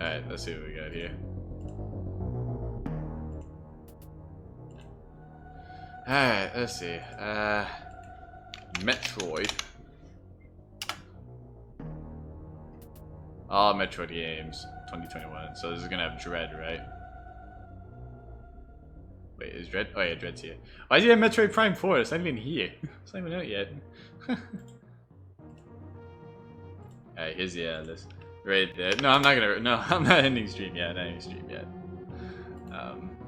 Alright, let's see what we got here. Alright, let's see. Metroid. All Metroid games, 2021. So this is gonna have Dread, right? Wait, is Dread? Oh yeah, Dread's here. Why is he have Metroid Prime 4? It's not even here. It's not even out yet. Alright, here's the list. Right there. No, I'm not gonna. No, I'm not ending stream yet. Not ending stream yet.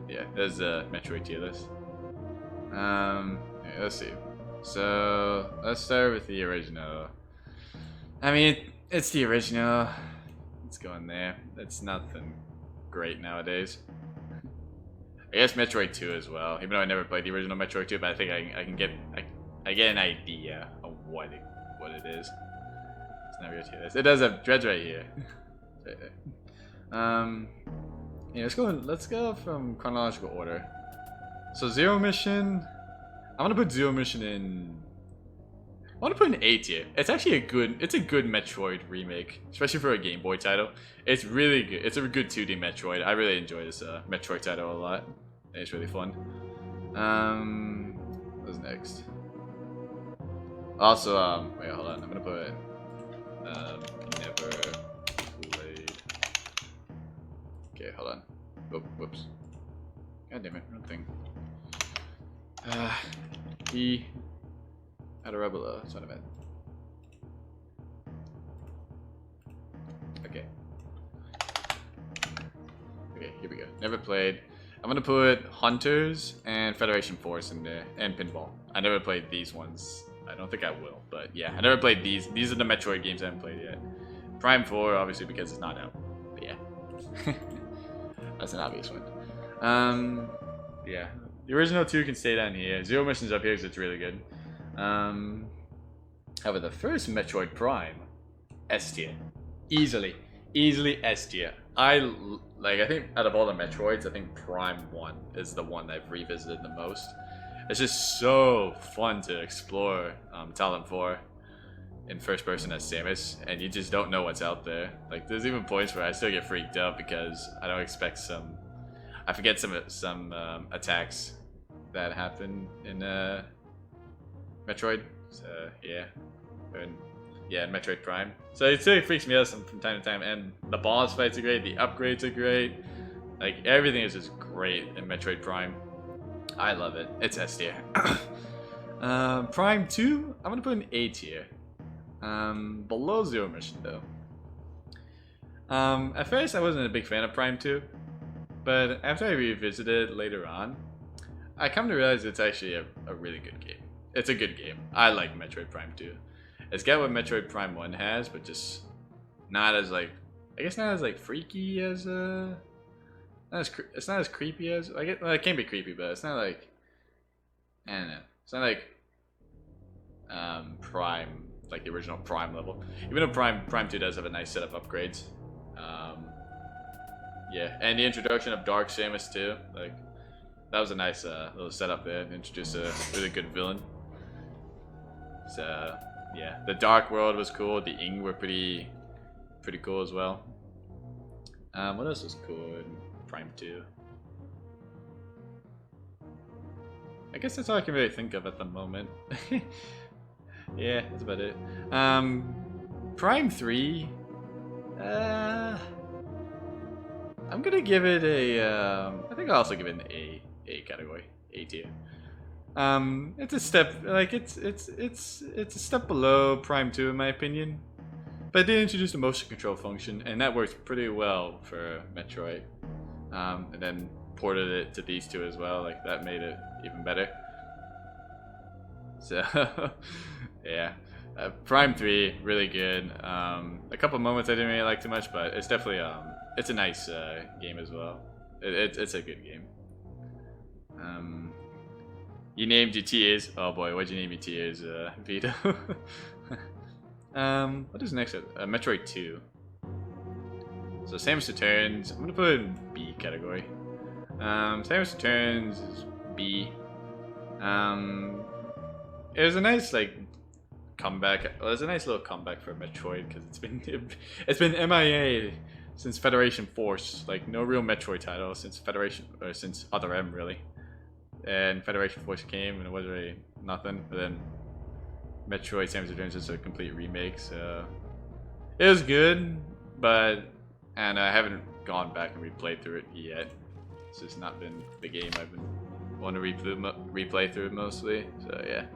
Yeah, there's the Metroid tier list. Yeah, let's see. So let's start with the original. I mean, it's the original. Let's go in there. It's nothing great nowadays. I guess Metroid 2 as well. Even though I never played the original Metroid 2, but I think I can get I get an idea of what it is. It's not real tier list. It does have Dreads right here. Right there. Yeah, let's go from chronological order. So Zero Mission, I'm gonna put Zero Mission in. I want to put an A tier. It's actually a good Metroid remake, especially for a Game Boy title. It's really good. It's a good 2D Metroid. I really enjoy this Metroid title a lot. It's really fun. What's next? Also, wait, hold on. I'm gonna put never played. Okay, hold on. Oh, whoops. God damn it, wrong thing. E. Adorable, son of it. Okay. Okay, here we go. Never played. I'm gonna put Hunters and Federation Force in there, and Pinball. I never played these ones. I don't think I will, but yeah, I never played these. These are the Metroid games I haven't played yet. Prime 4, obviously, because it's not out. But yeah. That's an obvious one. Yeah. The original 2 can stay down here. Zero Mission's up here because it's really good. However, the first Metroid Prime, S tier, easily S tier. I think out of all the Metroids, I think Prime 1 is the one I've revisited the most. It's just so fun to explore Talon 4 in first person as Samus, and you just don't know what's out there. Like, there's even points where I still get freaked out because I don't expect I forget some attacks that happen in Metroid. So yeah, in Metroid Prime. So it still freaks me out from time to time. And the boss fights are great. The upgrades are great. Like, everything is just great in Metroid Prime. I love it. It's S tier. Prime 2, I'm gonna put an A tier. Below Zero Mission though. At first I wasn't a big fan of Prime 2. But after I revisited it later on, I come to realize it's actually a really good game. It's a good game. I like Metroid Prime 2. It's got what Metroid Prime 1 has, but just not as not as freaky as it's not as creepy as well, it can be creepy, but it's not like, I don't know. It's not like Prime, like the original Prime level. Even though Prime 2 does have a nice set of upgrades. Yeah, and the introduction of Dark Samus too. Like, that was a nice little setup there. Introduced a really good villain. So yeah, the Dark World was cool. The Ing were pretty cool as well. What else was cool in Prime 2? I guess that's all I can really think of at the moment. Yeah, that's about it. Prime 3. I'm gonna give it a. I think I'll also give it an A category, A tier. It's a step, like it's a step below Prime 2 in my opinion, but it did introduce the motion control function, and that works pretty well for Metroid. And then ported it to these two as well, like that made it even better. So yeah, Prime 3 really good. A couple moments I didn't really like too much, but it's definitely it's a nice game as well. It's a good game. You named your tiers. Oh boy, what'd you name your tiers, Vito? What is next? Metroid 2. So Samus Returns, I'm gonna put it in B category. Samus Returns is B. It was a nice comeback. Well, it was a nice little comeback for Metroid because it's been MIA since Federation Force. Like no real Metroid title since Federation or since Other M really. And Federation Force came and it was really nothing. But then Metroid Samus Returns is a complete remake, so it was good, and I haven't gone back and replayed through it yet. It's just not been the game I've been wanting to replay through mostly. So yeah,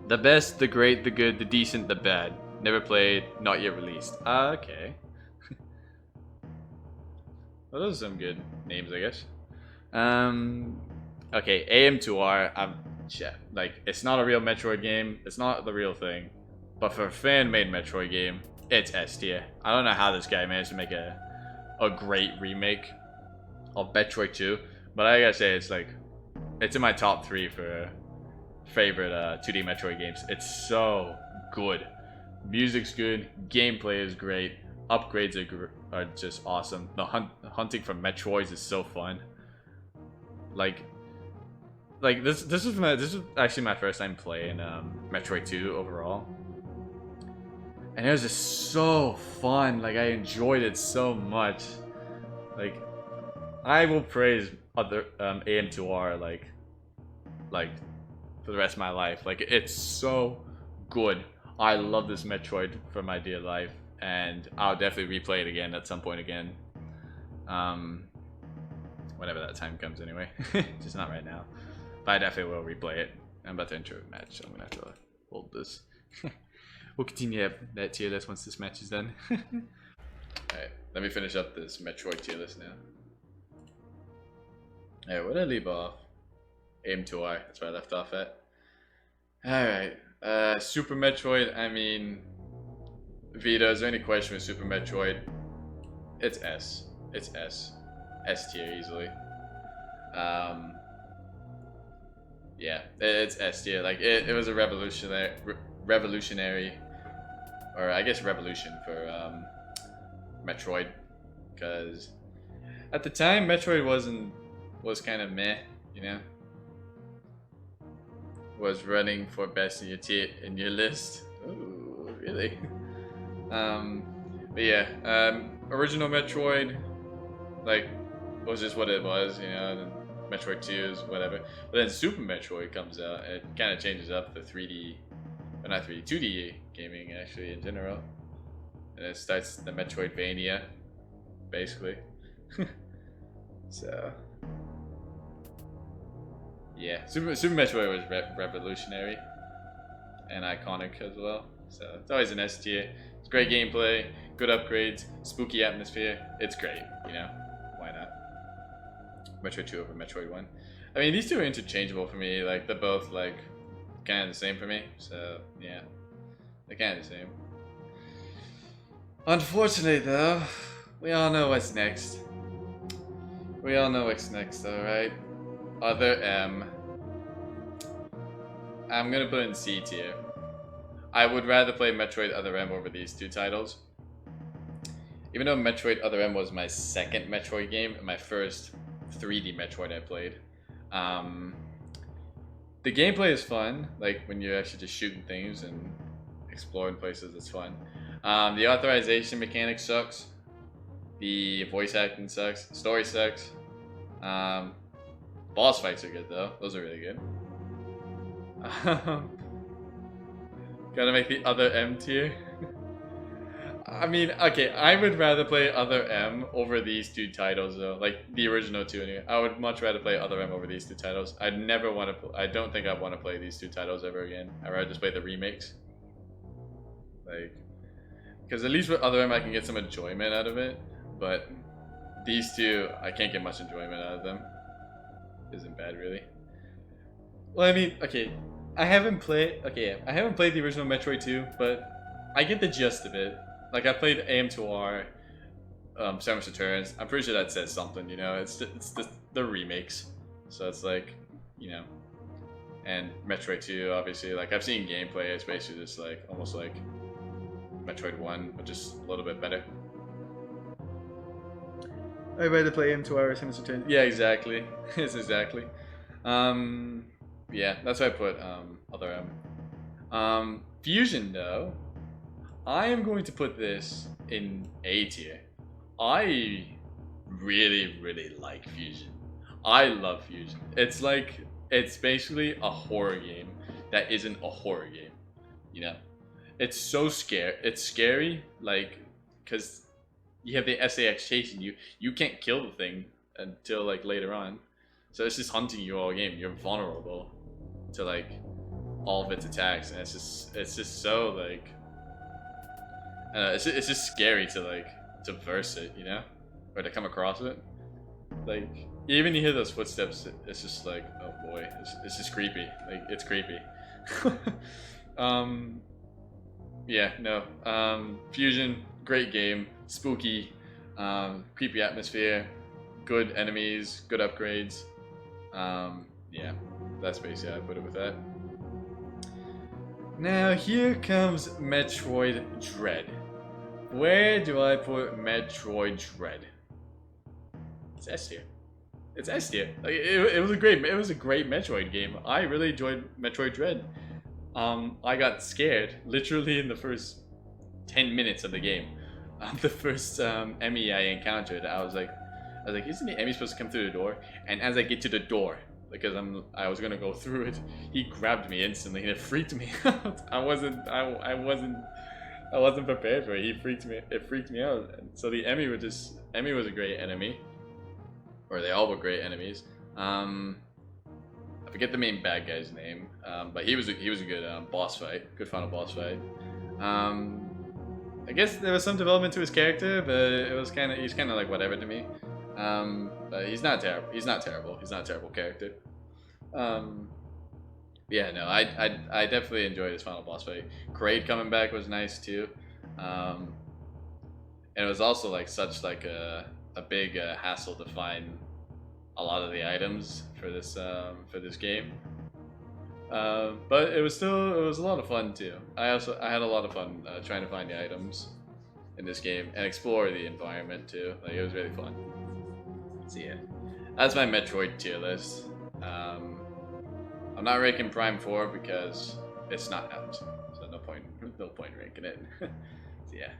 the best, the great, the good, the decent, the bad. Never played, not yet released. Okay. Well, those are some good names, I guess. Okay, AM2R. Like, it's not a real Metroid game. It's not the real thing. But for a fan-made Metroid game, it's S tier. I don't know how this guy managed to make a great remake of Metroid 2. But I gotta say, it's in my top 3 for favorite 2D Metroid games. It's so good. Music's good. Gameplay is great. Upgrades are just awesome. The hunting for Metroids is so fun. Like this is actually my first time playing Metroid 2 overall, and it was just so fun. Like I enjoyed it so much. Like I will praise other AM2R like for the rest of my life. Like it's so good. I love this Metroid for my dear life, and I'll definitely replay it again at some point again. Whenever that time comes anyway. Just not right now. But I definitely will replay it. I'm about to enter a match, so I'm gonna have to hold this. We'll continue that tier list once this match is done. Alright, let me finish up this Metroid tier list now. Alright, where did I leave off? AM2R, that's where I left off at. Alright, Super Metroid, I mean... Vita, is there any question with Super Metroid? It's S. It's S. S tier easily. Yeah, it's S tier. Like it was a revolutionary, or I guess revolution for Metroid, because at the time Metroid was kind of meh, you know. Was running for best in your tier in your list. Ooh, really? But yeah, original Metroid, like. Was just what it was, you know, and then Metroid 2 is whatever. But then Super Metroid comes out, and it kind of changes up the 3D, or not 3D, 2D gaming actually in general. And it starts the Metroidvania, basically. So, yeah, Super Metroid was revolutionary and iconic as well. So it's always an S tier. It's great gameplay, good upgrades, spooky atmosphere. It's great, you know. Why not? Metroid 2 over Metroid 1. I mean, these two are interchangeable for me. Like, they're both, like, kind of the same for me. So, yeah. They're kind of the same. Unfortunately, though, we all know what's next. We all know what's next, though, right? Other M. I'm gonna put in C tier. I would rather play Metroid Other M over these two titles. Even though Metroid Other M was my second Metroid game and my first 3D Metroid I played. The gameplay is fun, like when you're actually just shooting things and exploring places, it's fun. The authorization mechanic sucks. The voice acting sucks. The story sucks. Boss fights are good though. Those are really good. Gotta make the Other M tier. I mean, okay, I would rather play Other M over these two titles though, like the original two anyway. I would much rather play Other M over these two titles. I'd never want to, I don't think I'd want to play these two titles ever again. I'd rather just play the remakes. Like, because at least with Other M I can get some enjoyment out of it, but these two, I can't get much enjoyment out of them. Isn't bad really. Well, I mean, okay, I haven't played the original Metroid 2, but I get the gist of it. Like, I played AM2R, Samus Returns. I'm pretty sure that says something, you know? It's the remakes. So it's like, you know. And Metroid 2, obviously, like, I've seen gameplay. It's basically just like, almost like Metroid 1, but just a little bit better. I'd rather play AM2R, Samus Returns. Yeah, exactly. It's exactly. Yeah, that's why I put Other M. Fusion, though. I am going to put this in A tier. I really, really like Fusion. I love Fusion. It's basically a horror game that isn't a horror game. You know, it's so scary. It's scary, like, because you have the SAX chasing you. You can't kill the thing until like later on, so it's just hunting you all game. You're vulnerable to like all of its attacks, and it's just so like, I don't know, it's just scary to like to verse it, you know, or to come across it. Like even you hear those footsteps, it's just like, oh boy, it's just creepy. Like it's creepy. um, yeah, no. Fusion, great game, spooky, creepy atmosphere, good enemies, good upgrades. Yeah, that's basically how I put it with that. Now here comes Metroid Dread. Where do I put Metroid Dread? It's S tier. It's S tier. Like it was a great Metroid game. I really enjoyed Metroid Dread. I got scared literally in the first 10 minutes of the game. The first Emmy I encountered, I was like, isn't the Emmy supposed to come through the door? And as I get to the door, because I was gonna go through it, he grabbed me instantly and it freaked me out. I wasn't prepared for it. It freaked me out. And so the Emmy was a great enemy, or they all were great enemies. I forget the main bad guy's name, but he was a good boss fight, good final boss fight. I guess there was some development to his character, but he's kind of like whatever to me. But he's not terrible. He's not terrible. He's not a terrible character. Yeah, no, I definitely enjoyed his final boss fight. Kraid coming back was nice too. And it was also like such like a big hassle to find a lot of the items for this game. But it was a lot of fun too. I had a lot of fun trying to find the items in this game and explore the environment too. Like it was really fun. So yeah, that's my Metroid tier list. I'm not ranking Prime 4 because it's not out, so no point ranking it. So yeah.